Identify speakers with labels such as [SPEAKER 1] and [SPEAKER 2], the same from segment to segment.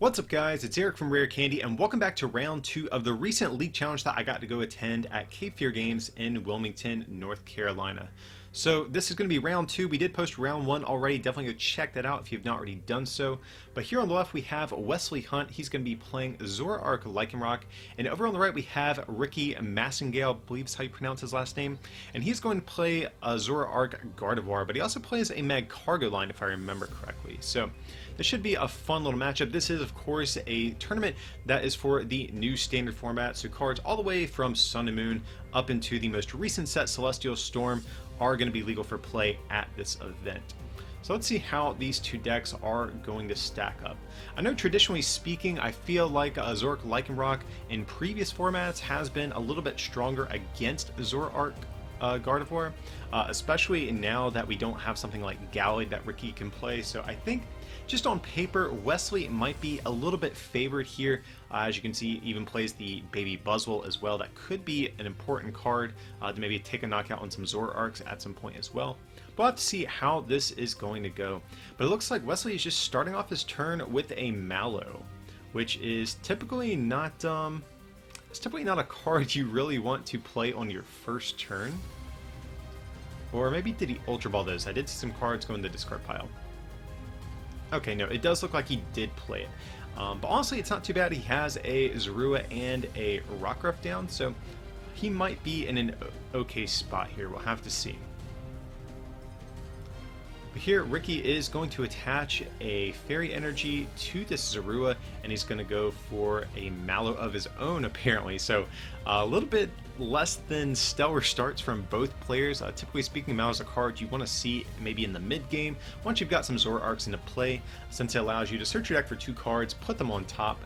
[SPEAKER 1] What's up guys, it's Eric from Rare Candy and welcome back to round 2 of the recent league challenge that I got to go attend at Cape Fear Games in Wilmington, North Carolina. So this is going to be round 2. We did post round 1 already, definitely go check that out if you've not already done so. But here on the left we have Wesley Hunt, he's going to be playing Zoroark Lycanroc. And over on the right we have Ricky Massingale, I believe is how you pronounce his last name. And he's going to play Zoroark Gardevoir, but he also plays a Magcargo line if I remember correctly. So this should be a fun little matchup. This is, of course, a tournament that is for the new standard format. So cards all the way from Sun and Moon up into the most recent set, Celestial Storm, are going to be legal for play at this event. So let's see how these two decks are going to stack up. I know traditionally speaking, I feel like Zoroark Lycanroc in previous formats has been a little bit stronger against Zoroark Gardevoir, especially now that we don't have something like Gallade that Ricky can play. So I think just on paper, Wesley might be a little bit favored here. As you can see, even plays the Baby Buzzwole as well. That could be an important card to maybe take a knockout on some Zoroarks at some point as well. We'll have to see how this is going to go. But it looks like Wesley is just starting off his turn with a Mallow, which is typically not it's typically not a card you really want to play on your first turn. Or maybe did he Ultra Ball those? I did see some cards go in the discard pile. Okay, no, it does look like he did play it. But honestly, it's not too bad. He has a Zorua and a Rockruff down, so he might be in an okay spot here. We'll have to see. But here, Ricky is going to attach a Fairy Energy to this Zorua, and he's going to go for a Mallow of his own, apparently. So a little bit less than stellar starts from both players. Typically speaking, Mallow is a card you want to see maybe in the mid-game, once you've got some Zoroarks into play, since it allows you to search your deck for 2 cards, put them on top.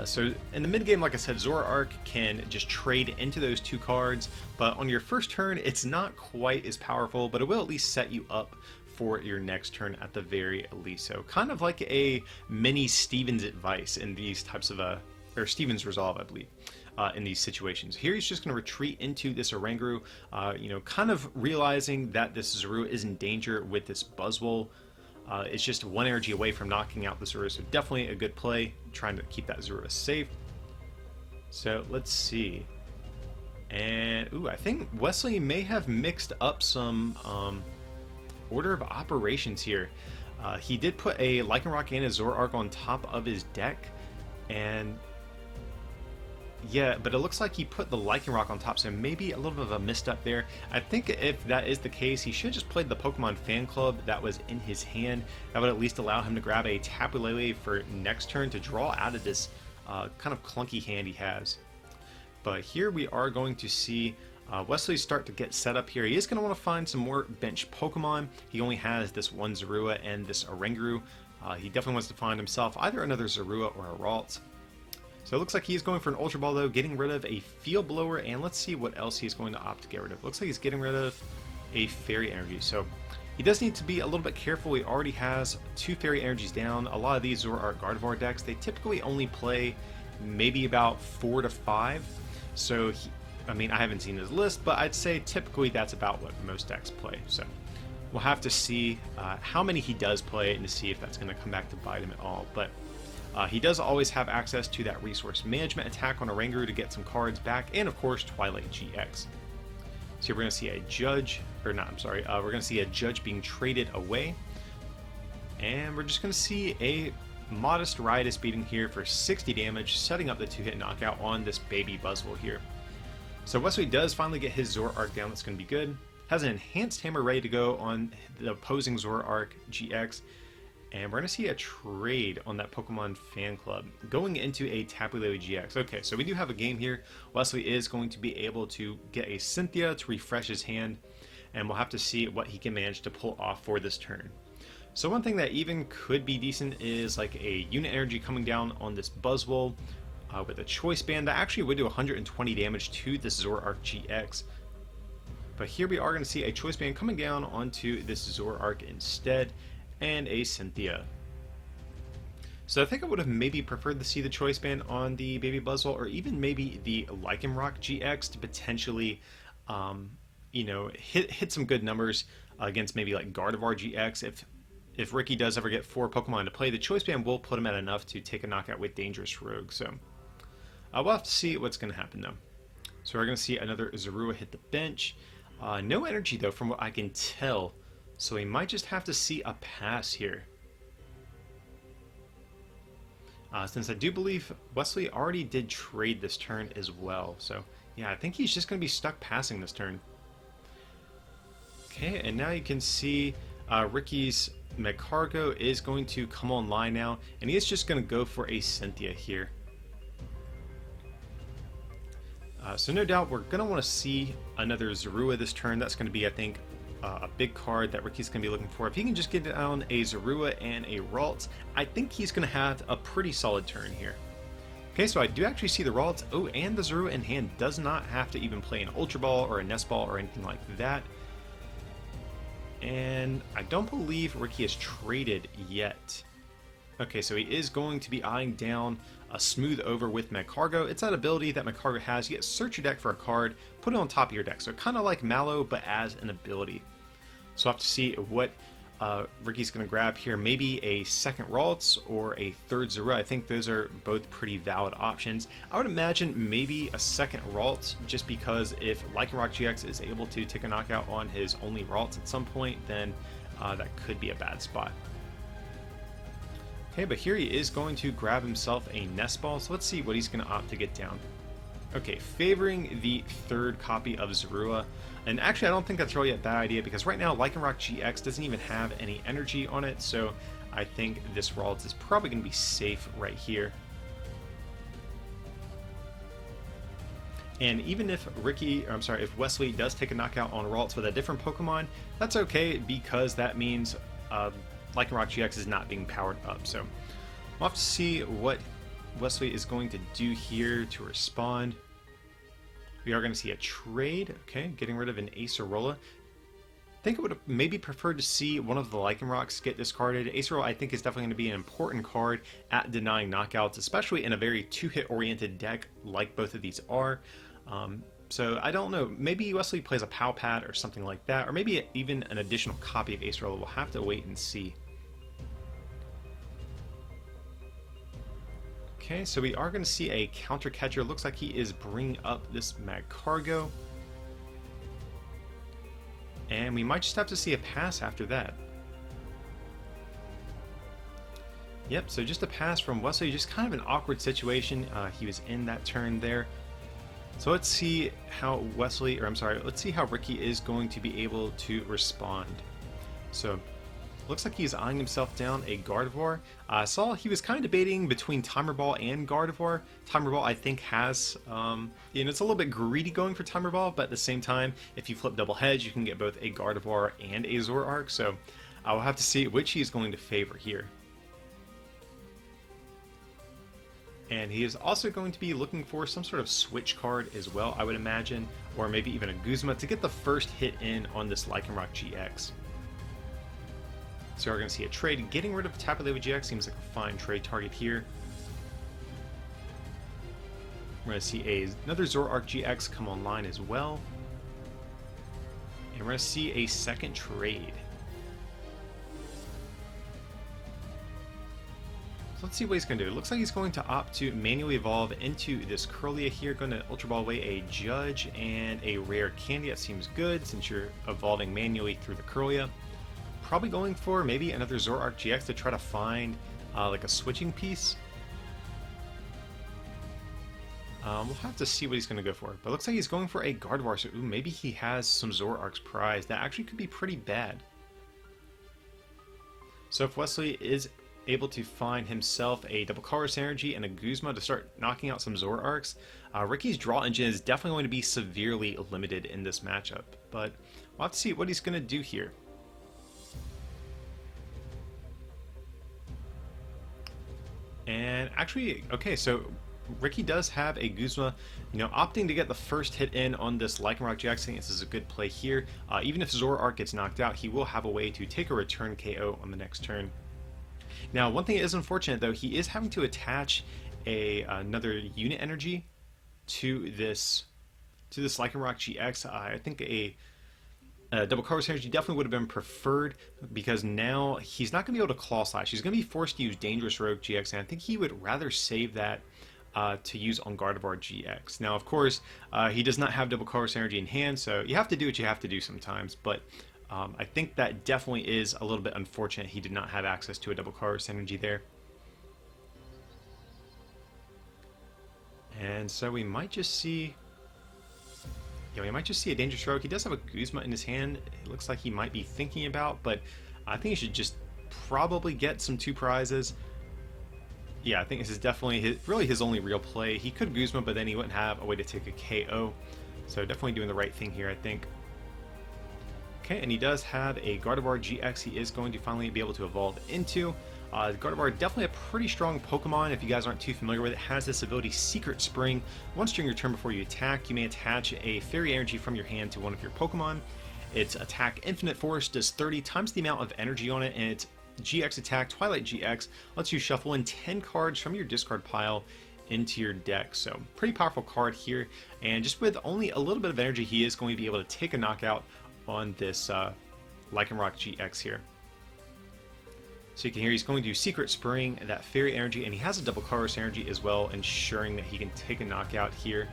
[SPEAKER 1] So in the mid-game, like I said, Zoroark can just trade into those 2 cards, but on your first turn, it's not quite as powerful, but it will at least set you up for your next turn at the very least. So kind of like a mini Steven's advice in these types of or Steven's resolve, I believe, in these situations. Here he's just going to retreat into this Oranguru, you know, kind of realizing that this Zorua is in danger with this Buzzwole. It's just 1 energy away from knocking out the Zorua, so definitely a good play, trying to keep that Zorua safe. So let's see. And, ooh, I think Wesley may have mixed up some order of operations here. He did put a Lycanroc and a Zoroark on top of his deck, and yeah, but it looks like he put the Lycanroc on top, so maybe a little bit of a misstep there. I think if that is the case, he should just play the Pokemon Fan Club that was in his hand. That would at least allow him to grab a Tapu Lele for next turn to draw out of this kind of clunky hand he has. But here we are going to see Wesley start to get set up here. He is going to want to find some more bench Pokemon. He only has this one Zorua and this Oranguru. He definitely wants to find himself either another Zorua or a Ralts. So it looks like he's going for an Ultra Ball though, getting rid of a Field Blower, and let's see what else he's going to opt to get rid of. Looks like he's getting rid of a Fairy Energy. So he does need to be a little bit careful. He already has 2 Fairy Energies down. A lot of these Zoroark Gardevoir decks, they typically only play maybe about 4 to 5. So I mean, I haven't seen his list, but I'd say typically that's about what most decks play. So we'll have to see how many he does play and to see if that's going to come back to bite him at all. But he does always have access to that resource management attack on Oranguru to get some cards back, and of course Twilight GX. So we're going to see a Judge, or not, I'm sorry, we're going to see a Judge being traded away, and we're just going to see a modest Riotous Beating here for 60 damage, setting up the 2-hit knockout on this Baby Buzzwole here. So Wesley does finally get his Zoroark down. That's going to be good. Has an Enhanced Hammer ready to go on the opposing Zoroark GX. And we're going to see a trade on that Pokemon Fan Club going into a Tapu Lele GX. Okay, so we do have a game here. Wesley is going to be able to get a Cynthia to refresh his hand, and we'll have to see what he can manage to pull off for this turn. So one thing that even could be decent is like a Unit Energy coming down on this Buzzwole with a Choice Band. That actually would do 120 damage to this Zoroark GX. But here we are going to see a Choice Band coming down onto this Zoroark instead, and a Cynthia. So I think I would have maybe preferred to see the Choice Band on the Baby Buzzwole, or even maybe the Lycanroc GX to potentially, you know, hit some good numbers against maybe like Gardevoir GX if if Ricky does ever get 4 Pokemon to play, the Choice Band will put him at enough to take a knockout with Dangerous Rogue. So we'll have to see what's going to happen though. So we're going to see another Zorua hit the bench. No energy though from what I can tell. So we might just have to see a pass here. Since I do believe Wesley already did trade this turn as well. So yeah, I think he's just going to be stuck passing this turn. Okay, and now you can see Ricky's Magcargo is going to come online now. And he is just going to go for a Cynthia here. So no doubt we're going to want to see another Zorua this turn. That's going to be, I think, a big card that Ricky's going to be looking for. If he can just get down a Zorua and a Ralts, I think he's going to have a pretty solid turn here. Okay, so I do actually see the Ralts. Oh, and the Zorua in hand does not have to even play an Ultra Ball or a Nest Ball or anything like that. And I don't believe Ricky has traded yet. Okay, so he is going to be eyeing down a Smooth Over with Magcargo. It's that ability that Magcargo has. You get search your deck for a card, put it on top of your deck. So kind of like Mallow, but as an ability. So I'll have to see what Ricky's going to grab here. Maybe a second Ralts or a third Zorua. I think those are both pretty valid options. I would imagine maybe a second Ralts, just because if Lycanroc GX is able to take a knockout on his only Ralts at some point, then that could be a bad spot. Okay, but here he is going to grab himself a Nest Ball, so let's see what he's going to opt to get down. Okay, favoring the third copy of Zorua. And actually, I don't think that's really a bad idea, because right now Lycanroc GX doesn't even have any energy on it, so I think this Ralts is probably going to be safe right here. And even if if Wesley does take a knockout on Ralts with a different Pokemon, that's okay, because that means Lycanroc GX is not being powered up. So we'll have to see what Wesley is going to do here to respond. We are going to see a trade. Okay, getting rid of an Acerola. I think I would have maybe preferred to see one of the Lycanrocs get discarded. Acerola, I think, is definitely going to be an important card at denying knockouts, especially in a very two-hit oriented deck like both of these are. So I don't know, maybe Wesley plays a Pow Pad or something like that, or maybe even an additional copy of Acerola. We'll have to wait and see. Okay, so we are going to see a counter catcher. Looks like he is bringing up this Magcargo. And we might just have to see a pass after that. Yep, so just a pass from Wesley. Just kind of an awkward situation. He was in that turn there. So let's see how let's see how Ricky is going to be able to respond. So looks like he's eyeing himself down a Gardevoir. I saw he was kind of debating between Timer Ball and Gardevoir. Timer Ball, I think, has, it's a little bit greedy going for Timer Ball, but at the same time, if you flip double heads, you can get both a Gardevoir and a Zoroark. So I will have to see which he's going to favor here. And he is also going to be looking for some sort of switch card as well, I would imagine, or maybe even a Guzma to get the first hit in on this Lycanroc GX. So we're going to see a trade. Getting rid of Tapu Lele GX seems like a fine trade target here. We're going to see another Zoroark GX come online as well. And we're going to see a second trade. So let's see what he's going to do. It looks like he's going to opt to manually evolve into this Curlia here. Going to Ultra Ball away a Judge and a rare Candy. That seems good since you're evolving manually through the Curlia. Probably going for maybe another Zoroark GX to try to find like a switching piece. We'll have to see what he's going to go for. But it looks like he's going for a Gardevoir, so maybe he has some Zoroarks prized. That actually could be pretty bad. So if Wesley is able to find himself a Double Colorless Energy and a Guzma to start knocking out some Zoroarks, Ricky's draw engine is definitely going to be severely limited in this matchup. But we'll have to see what he's going to do here. And actually, okay, so Ricky does have a Guzma, opting to get the first hit in on this Lycanroc GX. I think this is a good play here. Even if Zoroark gets knocked out, he will have a way to take a return KO on the next turn. Now, one thing that is unfortunate, though, he is having to attach another unit energy to this Lycanroc GX. I think Double Colorless Energy definitely would have been preferred because now he's not going to be able to Claw Slash. He's going to be forced to use Dangerous Rogue GX, and I think he would rather save that to use on Gardevoir GX. Now, of course, he does not have Double Colorless Energy in hand, so you have to do what you have to do sometimes, but I think that definitely is a little bit unfortunate he did not have access to a Double Colorless Energy there. And so we might just see... Yeah, we might just see a Dangerous Rogue. He does have a Guzma in his hand. It looks like he might be thinking about, but I think he should just probably get some 2 prizes. Yeah, I think this is definitely really his only real play. He could Guzma, but then he wouldn't have a way to take a KO. So definitely doing the right thing here, I think. Okay, and he does have a Gardevoir GX he is going to finally be able to evolve into. Gardevoir, definitely a pretty strong Pokemon. If you guys aren't too familiar with it, has this ability Secret Spring. Once during your turn before you attack, you may attach a Fairy Energy from your hand to one of your Pokemon. Its attack Infinite Force does 30 times the amount of energy on it, and its GX attack Twilight GX lets you shuffle in 10 cards from your discard pile into your deck. So pretty powerful card here, and just with only a little bit of energy, he is going to be able to take a knockout on this Lycanroc GX here. So you can hear he's going to do Secret Spring, that Fairy Energy, and he has a Double Colorless Energy as well, ensuring that he can take a knockout here.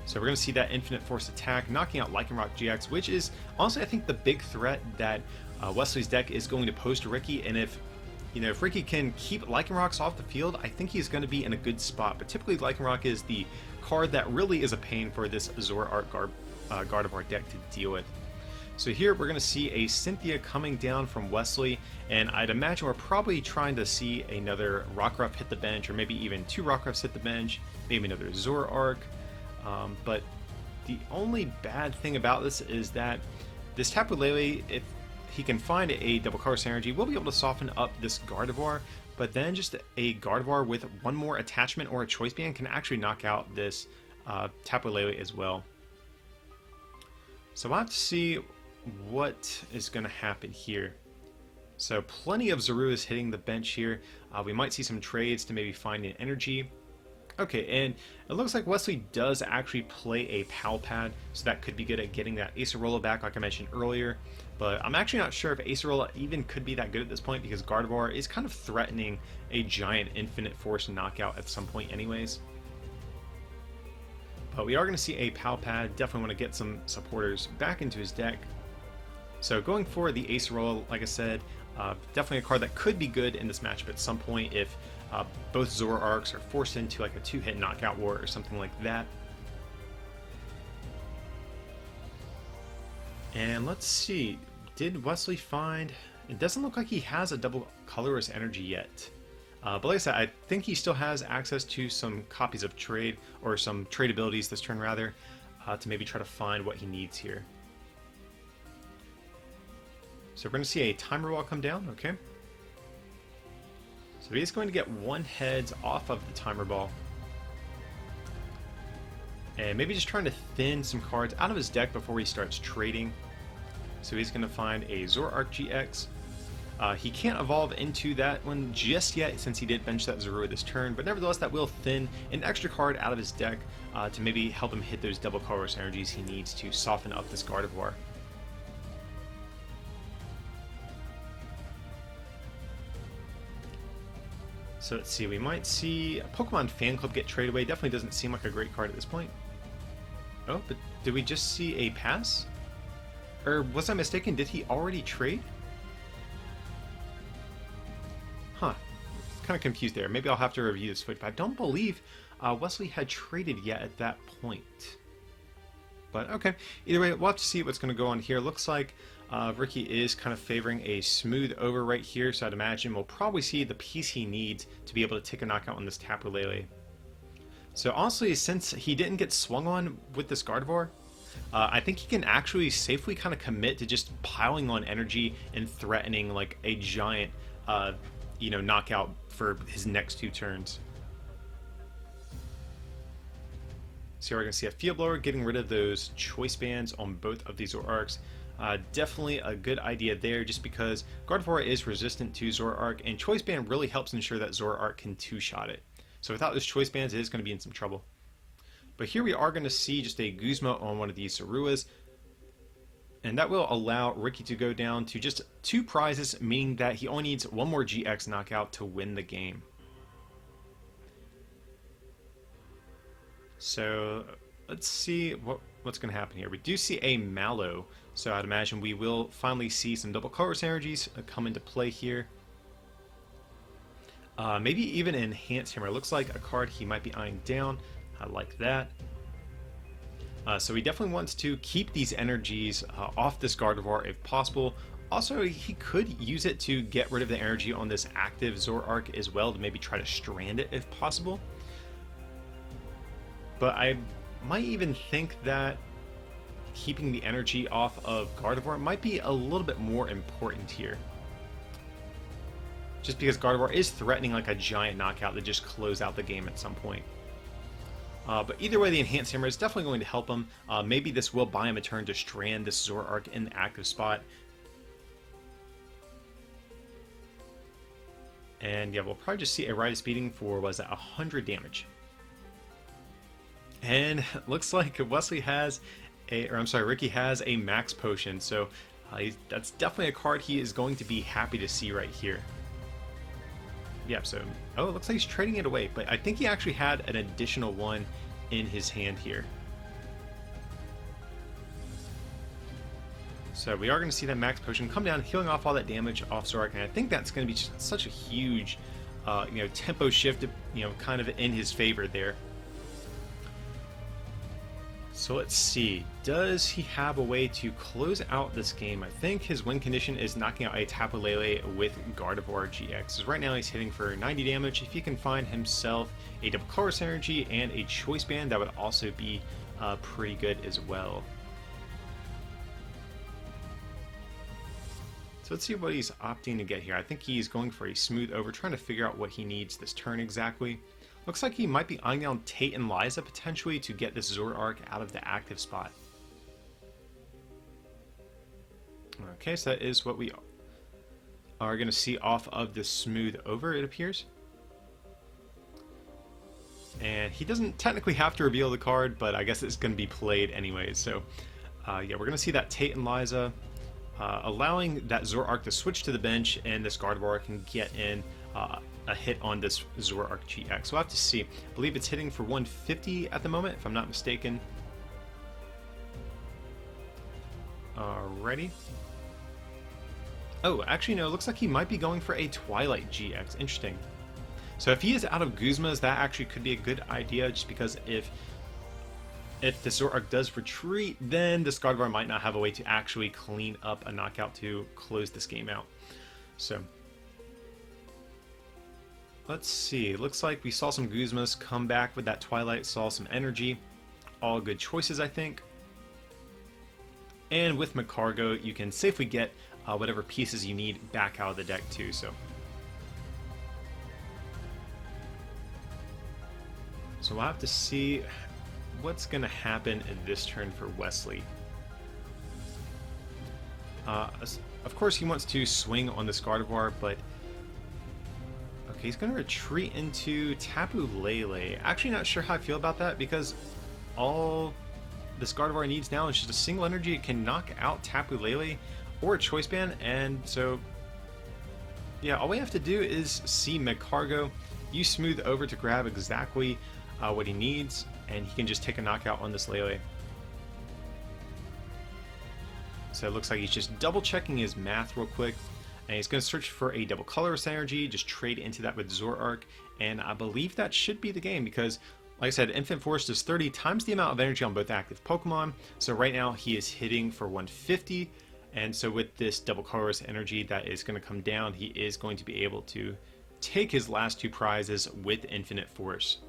[SPEAKER 1] So we're going to see that Infinite Force attack, knocking out Lycanroc GX, which is honestly, I think, the big threat that Wesley's deck is going to pose to Ricky. And if Ricky can keep Lycanrocs off the field, I think he's going to be in a good spot. But typically, Lycanroc is the card that really is a pain for this Zoroark Gardevoir deck to deal with. So here we're going to see a Cynthia coming down from Wesley, and I'd imagine we're probably trying to see another Rockruff hit the bench, or maybe even 2 Rockruffs hit the bench, maybe another Zoroark. But the only bad thing about this is that this Tapu Lele, if he can find a Double Colorless Energy, will be able to soften up this Gardevoir, but then just a Gardevoir with 1 more attachment or a Choice Band can actually knock out this Tapu Lele as well. So we'll have to see what is going to happen here. So plenty of Zoruas hitting the bench here. We might see some trades to maybe find an energy. Okay, and it looks like Wesley does actually play a Pal Pad, so that could be good at getting that Acerola back like I mentioned earlier. But I'm actually not sure if Acerola even could be that good at this point, because Gardevoir is kind of threatening a giant Infinite Force knockout at some point anyways. But we are going to see a Pal Pad. Definitely want to get some supporters back into his deck. So going for the Acerola, like I said, definitely a card that could be good in this matchup at some point if both Zoroarks are forced into like a 2-hit knockout war or something like that. And let's see, did Wesley find... It doesn't look like he has a Double Colorless Energy yet. But like I said, I think he still has access to some copies of trade, or some trade abilities this turn rather, to maybe try to find what he needs here. So we're going to see a Timer Wall come down, okay. So he's going to get 1 heads off of the Timer Ball. And maybe just trying to thin some cards out of his deck before he starts trading. So he's going to find a Zoroark GX. He can't evolve into that one just yet since he did bench that Zorua this turn, but nevertheless that will thin an extra card out of his deck to maybe help him hit those Double Colorless Energies he needs to soften up this Gardevoir. So let's see, we might see a Pokemon Fan Club get traded away. Definitely doesn't seem like a great card at this point. Oh, but did we just see a pass? Or was I mistaken? Did he already trade? Huh. Kind of confused there. Maybe I'll have to review this footage, but I don't believe Wesley had traded yet at that point. But okay, either way, we'll have to see what's going to go on here. Looks like Ricky is kind of favoring a smooth over right here, so I'd imagine we'll probably see the piece he needs to be able to take a knockout on this Tapu Lele. So honestly, since he didn't get swung on with this Gardevoir, I think he can actually safely kind of commit to just piling on energy and threatening like a giant, knockout for his next 2 turns. So we're going to see a Field Blower getting rid of those Choice Bands on both of these Zoroarks. Definitely a good idea there, just because Gardevoir is resistant to Zoroark, and Choice Band really helps ensure that Zoroark can 2-shot it. So without those Choice Bands, it is going to be in some trouble. But here we are going to see just a Guzma on one of these Zoruas. And that will allow Ricky to go down to just 2 prizes, meaning that he only needs 1 more GX knockout to win the game. So let's see what's going to happen here. We do see a Mallow, so I'd imagine we will finally see some double colorless energies come into play here. Maybe even an Enhanced Hammer. Looks like a card he might be eyeing down. I like that. So he definitely wants to keep these energies off this Gardevoir if possible. Also, he could use it to get rid of the energy on this active Zoroark as well, to maybe try to strand it if possible. But I might even think that keeping the energy off of Gardevoir might be a little bit more important here. Just because Gardevoir is threatening like a giant knockout to just close out the game at some point. But either way, the Enhanced Hammer is definitely going to help him. Maybe this will buy him a turn to strand this Zoroark in the active spot. And yeah, we'll probably just see a Rhys beating for, was that 100 damage. And looks like Ricky has a Max Potion, so that's definitely a card he is going to be happy to see right here. Yeah, so, oh, it looks like he's trading it away, but I think he actually had an additional one in his hand here. So we are going to see that Max Potion come down, healing off all that damage off Zoroark, and I think that's going to be just such a huge, tempo shift, kind of in his favor there. So let's see, does he have a way to close out this game? I think his win condition is knocking out a Tapu Lele with Gardevoir GX. Right now he's hitting for 90 damage. If he can find himself a double colorless energy and a choice band, that would also be pretty good as well. So let's see what he's opting to get here. I think he's going for a smooth over, trying to figure out what he needs this turn exactly. Looks like he might be eyeing down Tate and Liza potentially to get this Zoroark out of the active spot. Okay, so that is what we are going to see off of the smooth over, it appears. And he doesn't technically have to reveal the card, but I guess it's going to be played anyways. So, yeah, we're going to see that Tate and Liza, allowing that Zoroark to switch to the bench, and this Gardevoir can get in a hit on this Zoroark GX. We'll have to see. I believe it's hitting for 150 at the moment, if I'm not mistaken. Alrighty. Oh, actually no, it looks like he might be going for a Twilight GX. Interesting. So if he is out of Guzmas, that actually could be a good idea, just because if the Zoroark does retreat, then this Gardevoir might not have a way to actually clean up a knockout to close this game out. So let's see, looks like we saw some Guzmas come back with that Twilight, saw some energy. All good choices, I think. And with Magcargo, you can safely get whatever pieces you need back out of the deck too, so we'll have to see what's going to happen in this turn for Wesley. Of course, he wants to swing on this Gardevoir, but okay, he's going to retreat into Tapu Lele. Actually, not sure how I feel about that, because all this Gardevoir needs now is just a single energy. It can knock out Tapu Lele or a Choice Band, and so yeah, all we have to do is see Magcargo, use Smooth over to grab exactly what he needs, and he can just take a knockout on this Lele. So it looks like he's just double checking his math real quick, and he's going to search for a double colorless energy, just trade into that with Zoroark, and I believe that should be the game, because like I said, Infinite Force does 30 times the amount of energy on both active Pokemon. So right now he is hitting for 150, and so with this double colorless energy that is going to come down, he is going to be able to take his last 2 prizes with Infinite Force.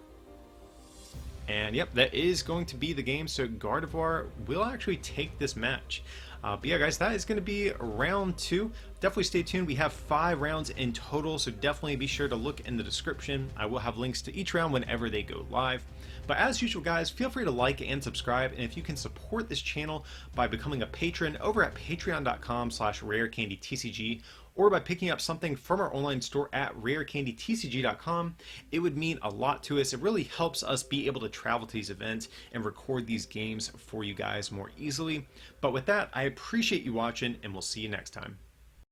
[SPEAKER 1] And yep, that is going to be the game, so Gardevoir will actually take this match. But yeah, guys, that is going to be round 2. Definitely stay tuned. We have 5 rounds in total, so definitely be sure to look in the description. I will have links to each round whenever they go live. But as usual, guys, feel free to like and subscribe, and if you can support this channel by becoming a patron over at patreon.com/rarecandytcg, or by picking up something from our online store at rarecandytcg.com. It would mean a lot to us. It really helps us be able to travel to these events and record these games for you guys more easily. But with that, I appreciate you watching, and we'll see you next time.